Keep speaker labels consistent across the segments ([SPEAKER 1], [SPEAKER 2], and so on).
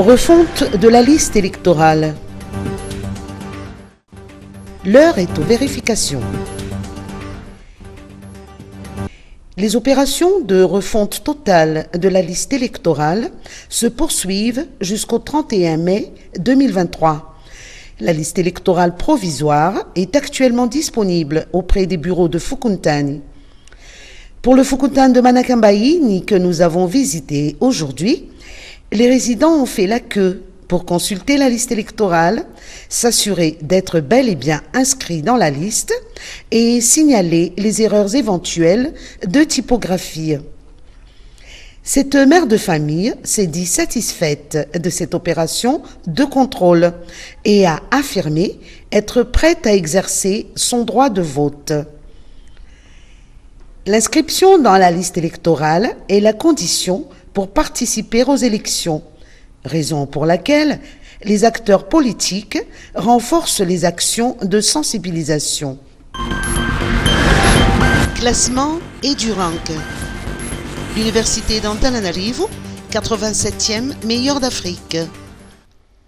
[SPEAKER 1] Refonte de la liste électorale. L'heure est aux vérifications. Les opérations de refonte totale de la liste électorale se poursuivent jusqu'au 31 mai 2023. La liste électorale provisoire est actuellement disponible auprès des bureaux de Fukuntani. Pour le Fukuntani de Manakambaini que nous avons visité aujourd'hui, les résidents ont fait la queue pour consulter la liste électorale, s'assurer d'être bel et bien inscrits dans la liste et signaler les erreurs éventuelles de typographie. Cette mère de famille s'est dit satisfaite de cette opération de contrôle et a affirmé être prête à exercer son droit de vote. L'inscription dans la liste électorale est la condition pour participer aux élections, raison pour laquelle les acteurs politiques renforcent les actions de sensibilisation. Classement et du rank. L'Université d'Antananarivo, 87e meilleure d'Afrique.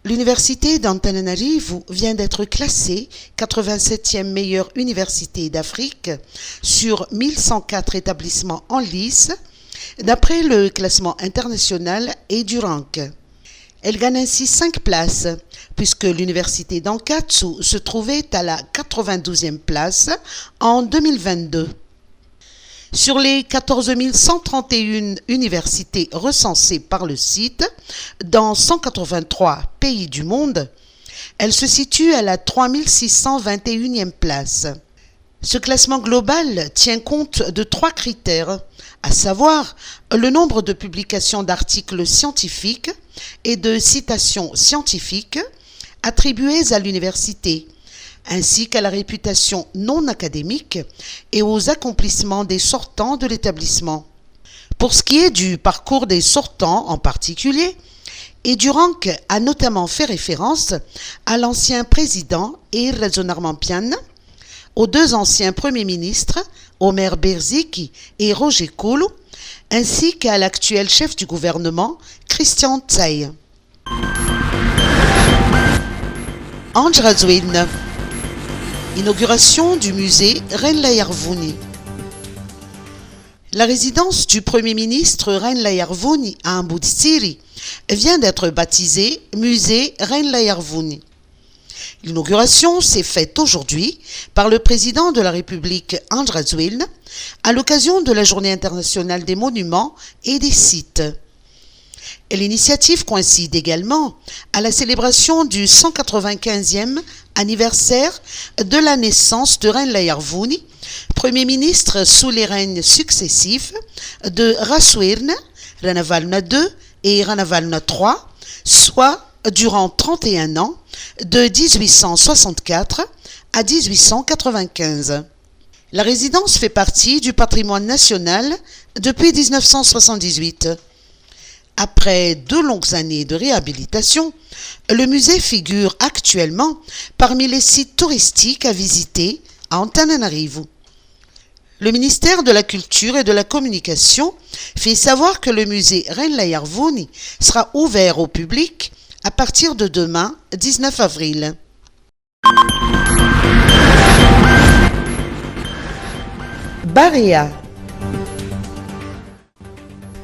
[SPEAKER 1] L'Université d'Antananarivo vient d'être classée 87e meilleure université d'Afrique sur 1104 établissements en lice d'après le classement international et du rank. Elle gagne ainsi 5 places, puisque l'université d'Ankatsu se trouvait à la 92e place en 2022. Sur les 14 131 universités recensées par le site, dans 183 pays du monde, elle se situe à la 3621e place. Ce classement global tient compte de 3 critères, à savoir le nombre de publications d'articles scientifiques et de citations scientifiques attribuées à l'université, ainsi qu'à la réputation non académique et aux accomplissements des sortants de l'établissement. Pour ce qui est du parcours des sortants en particulier, EduRank a notamment fait référence à l'ancien président Ernesto Armampian, aux 2 anciens premiers ministres, Omer Berziki et Roger Koulou, ainsi qu'à l'actuel chef du gouvernement, Christian Tsaï. Anjrazouine. Inauguration du musée Renlayarvouni. La résidence du Premier ministre Renlayarvouni à Ambudstiri vient d'être baptisée musée Renlayarvouni. L'inauguration s'est faite aujourd'hui par le président de la République Anjrazouine à l'occasion de la Journée internationale des monuments et des sites. Et l'initiative coïncide également à la célébration du 195e anniversaire de la naissance de Renlayarvouni, Premier ministre sous les règnes successifs de Rasoirne, Ranavalna II et Ranavalna III, soit durant 31 ans, de 1864 à 1895. La résidence fait partie du patrimoine national depuis 1978. Après 2 longues années de réhabilitation, le musée figure actuellement parmi les sites touristiques à visiter à Antananarivo. Le ministère de la Culture et de la Communication fait savoir que le musée Renlayarvouni sera ouvert au public à partir de demain, 19 avril. Barea.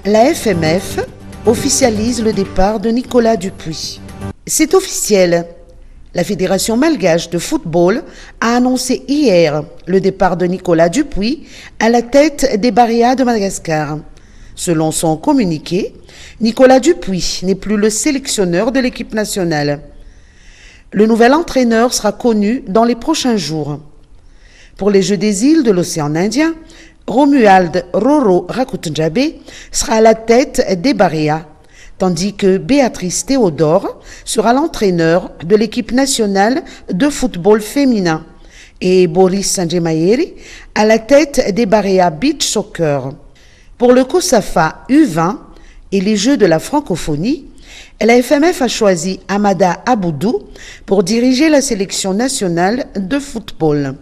[SPEAKER 1] La FMF officialise le départ de Nicolas Dupuis. C'est officiel. La Fédération malgache de football a annoncé hier le départ de Nicolas Dupuis à la tête des Barea de Madagascar. Selon son communiqué, Nicolas Dupuis n'est plus le sélectionneur de l'équipe nationale. Le nouvel entraîneur sera connu dans les prochains jours. Pour les Jeux des îles de l'océan Indien, Romuald Roro Rakutnjabe sera à la tête des Barea, tandis que Béatrice Théodore sera l'entraîneur de l'équipe nationale de football féminin et Boris Sanjemayeri à la tête des Barea Beach Soccer. Pour le COSAFA U20 et les Jeux de la francophonie, la FMF a choisi Amada Aboudou pour diriger la sélection nationale de football.